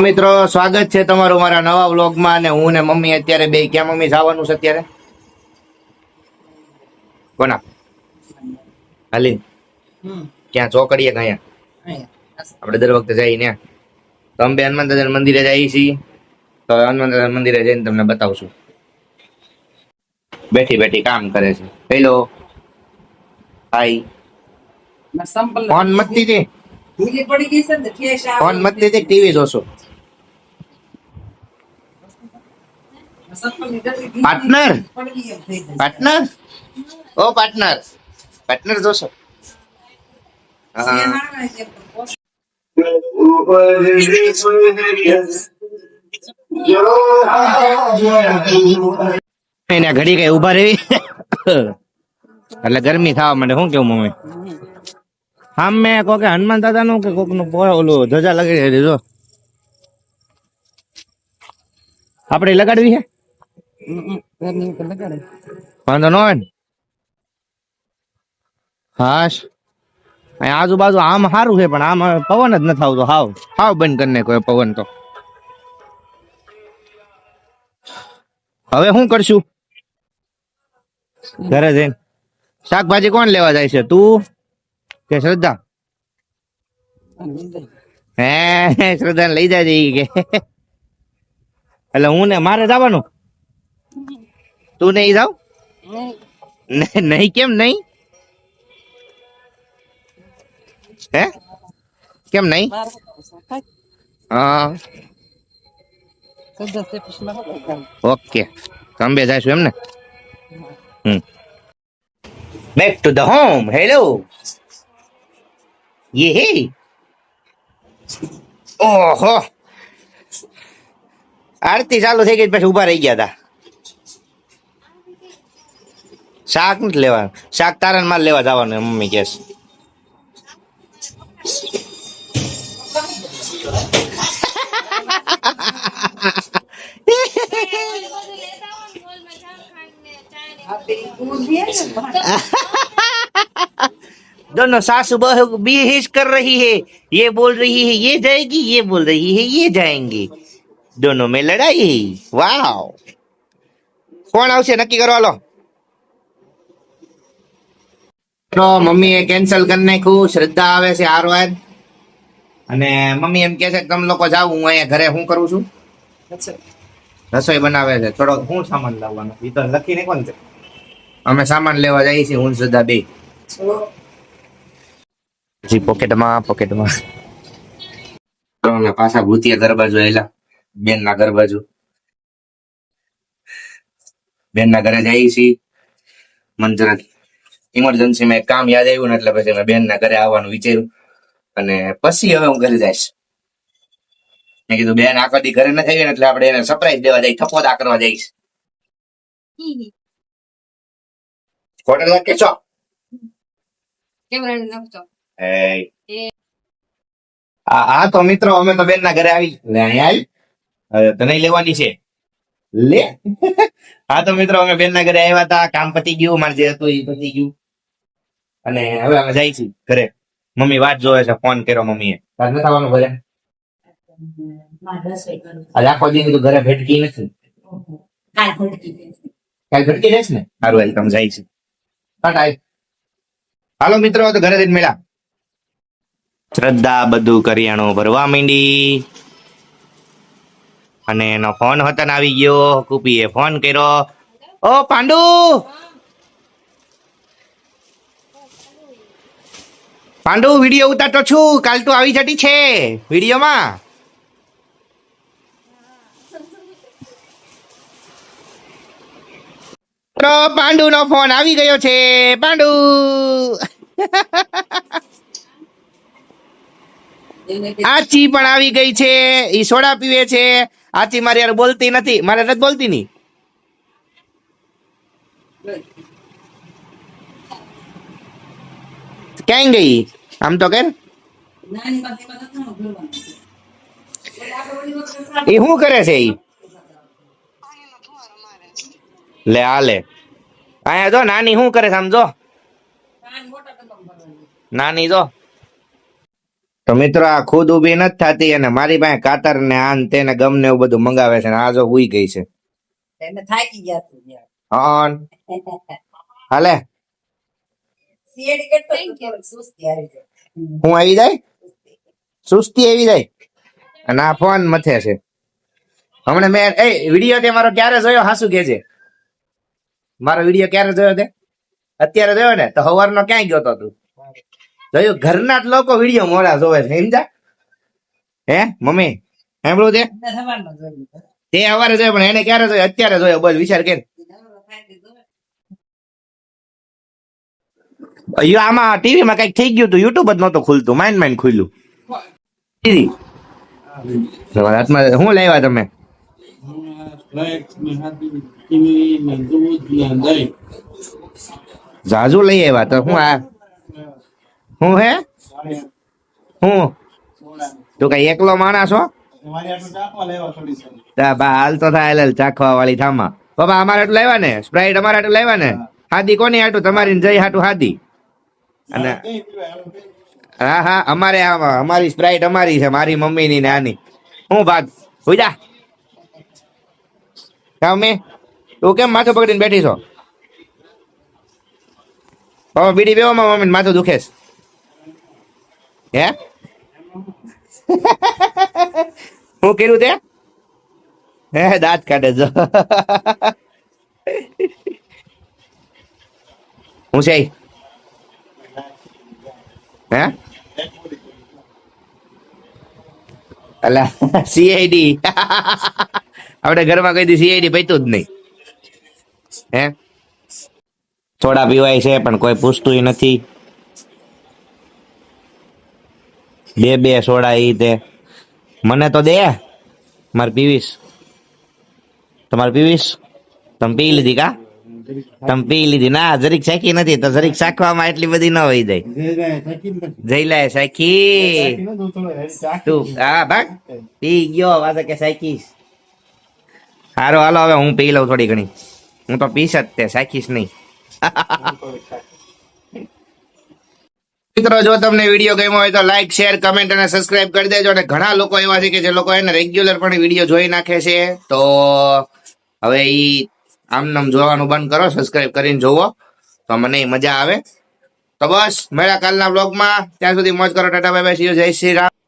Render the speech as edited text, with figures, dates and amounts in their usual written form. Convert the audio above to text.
મિત્રો, સ્વાગત છે તમારું મારા નવા વ્લોગમાં. અને હું ને મમ્મી અત્યારે બે ક્યાં મમ્મી જવાનું છે અત્યારે? કોના હાલી ક્યાં ચોકડીએ કયા આપણે દર વખતે જઈએ ને. તો અમે હનુમાન દાદા મંદિરે જઈએ છીએ. તો હનુમાન દાદા મંદિરે જઈને તમને બતાવશું. બેઠી બેઠી કામ કરે છે. Hello hi. ફોન મત દીજે, ફોન મત દીજે, ટીવી જોશો. પાર્ટનર પાર્ટનર ઓ પાર્ટનર પાર્ટનર જોશો. એને ઘડી કઈ ઉભા રહેવી એટલે ગરમી થવા માંડે. શું કેવું મમ્મી? આમ મેં કહો કે હનુમાન દાદા નું કે કોક નું ઓલું ધજા લગાડી દીધો. આપડે લગાડવી છે વાંધો ન હોય ને. હાશ આજુબાજુ આમ સારું છે પણ આમ પવન જ નથી આવતો. હાવ હાવ બંધ કરીને કોઈ પવન. તો હવે શું કરશું? ઘરે જઈને શાકભાજી કોણ લેવા જાય છે, તું કે શ્રદ્ધા? હે શ્રદ્ધા લઈ જાય કે એટલે હું ને મારે જવાનું? તું નહીં જાવ? નહીં કેમ નહીં? હે કેમ નહીં? હા ઓકે અંબે જઈશું એમ ને. Back to the home. Hello ये है. ઓહો આરતી ચાલુ થઈ ગઈ પછી ઉભા રહી ગયા હતા. શાક નથી લેવાનું. શાક તારા માલ લેવા જવાનું મમ્મી કે છે. दोनों सासू बहू बीहिश कर रही है. ये बोल रही है ये जाएगी, ये बोल रही है ये जाएंगे. दोनों में लड़ाई. वाव. કોણ આવશે નક્કી કરો લો. તો મમ્મી એ કેન્સલ કરી નાખ્યું. શ્રદ્ધા આવે છે આરવાર. અને મમ્મી એમ કે છે કે તમે લોકો જાવ, હું અહીંયા ઘરે શું કરું છું? રસોઈ બનાવે છે. થોડો શું સામાન લાવવાનો એ તો લખીને કોણ છે. અમે સામાન લેવા જઈએ છીએ હું શ્રદ્ધા બે. જી પોકેટમાં પાછા ભૂતિયા ઘર બાજુ આવેલા. બેન ના ઘર બાજુ બેન ના ઘરે જઈએ છીએ. મને જરા ઇમરજન્સી માં એક કામ યાદ આવ્યું ને એટલે પછી મેં બેન ના ઘરે આવવાનું વિચાર્યું. અને પછી હવે હું ઘરે જઈશ. મેં કીધું બેન આખો દી ઘરે નથી આવી ને એટલે આપણે એને સરપ્રાઈઝ દેવા જઈએ, થપ્પોદા કરવા જઈશ. હોટલ કે છો હા તો મિત્રો અમે તો બેન ના ઘરે આવી. હવે તને લેવાની છે લે. હા તો મિત્રો અમે બેન ના ઘરે આવ્યા હતા. કામ પતી ગયું, મારે જે હતું એ પતી ગયું. અને હવે અમે જાય છીએ ઘરે. મમ્મી વાત જોવે છે. ફોન કર્યો મમ્મીએ. તાર નથી આવવાનું ઘરે? આખો દી તો ઘરે ભેટકી નથી. કાલ ભટકી જઈશ ને. સારું હાલ તમે જાય છે. હાલો મિત્રો તો ઘરે જઈને મળ્યા. શ્રદ્ધા બધું કરિયાણું ભરવા માંડી. અને એનો ફોન હતન આવી ગયો. કુપીએ ફોન કર્યો. ઓ પાંડુ પાંડુ વિડીયો ઉતારતો છું. કાલ તું આવી જતી છે વિડીયોમાં. તો પાંડુ નો ફોન આવી ગયો છે. પાંડુ આચી પણ આવી ગઈ છે. ઈ સોડા પીવે છે. આચી મારી યાર બોલતી નથી. મારે નથી બોલતી ની. ક્યાં ગઈ આમ તો કે એ શું કરે છે? ઈ લે આ લે અહીંયા જો નાની શું કરે સમજો. નાની જો તો મિત્રો આ ખુદ ઊભી નથી થતી અને મારી પાસે કાતર ને આન તેને ગમ ને એવું બધું મંગાવે છે ને આ જો ઉઈ ગઈ છે. એને થાકી ગયા તું યાર. હા હાલે સીએડી કરતો તો થોડીક સુસ્તી આવી જાય. હું આવી જાય સુસ્તી આવી જાય અને આ ફોન મથે છે. હમણાં મેં વિડીયો તે મારો ક્યારે જોયો હાસુ કે છે મારો વિડીયો ક્યારે જોયો તે અત્યારે જોયો ને તો સવારનો ક્યાંય ગયો તો તું જોયું ઘરના જ લોકો વિડીયો મોડા જોવે છે સમજા હે મમ્મી સાંભળું તે એને સવારમાં જોયું હતું. તે સવારે જોયો પણ એને ક્યારે જોયો અત્યારે જોયો બોલ વિચાર કે નવરો થાય તે જોવે. આમાં ટીવી માં કઈક થઈ ગયું તું યુટ્યુબ જ નતું ખુલતું માઇન્ડ ખુલ્યું દીદી તમારા હાથમાં શું લાવ્યા તમે જાજુ લઈ આવ્યા તો હું આ હું હે હું તું કઈ એકલો માણસ હો બા હાલ તો થાય ચાખવા વાળી થામા બાબા અમારે આટલું લાવ્યા ને સ્પ્રાઇટ અમારે આટલું લાવ્યા ને હાદી કોની હાટું તમારી ને જય હાટું હાદી અને હા હા અમારે અમારી સ્પ્રાઇટ અમારી છે મારી મમ્મી ની ને આની હું ભાગ હુજા મમ્મી તું કેમ માથું પકડીને બેઠી છો બાબા બીડી બેવામાં મમ્મી માથું દુખે છે હે હું કર્યું તે હે દાંત કાઢે જો હું છે હે અલા સીઆઈડી આપણે ઘરમાં કઈ દી સીઆઈડી પૈતું જ નહીં હે સોડા પીવાય છે પણ કોઈ પૂછતું નથી બે સોડા ઈ તે મને તો દે મારે પીવીશ તમારે પીવીશ તમે પી લીધી કા તમે પી લીધી ના જરીક શાકી નથી તો જરીક શાકવામાં એટલી બધી ન હોય જાય જઈ લે શાકી તું હા ભાગ પી ગયો વાસે કે શાકીશ હારો હાલો હવે હું પી લઉં થોડી ઘણી હું તો પીશ જ તે શાકીશ નહીં મિત્રો જો તમને વિડીયો ગમ્યો હોય તો લાઈક શેર કમેન્ટ અને સબસ્ક્રાઇબ કરી દેજો અને ઘણા લોકો એવા છે કે જે લોકો એને રેગ્યુલર પણ વિડીયો જોઈ નાખે છે તો હવે ઈ આમ જોવાનું બંધ કરો સબસ્ક્રાઇબ કરીને જોવો તો મને મજા આવે તો બસ મળ્યા કાલના બ્લોગમાં ત્યાં સુધી મોજ કરો ટાટા બાય બાય જય શ્રી રામ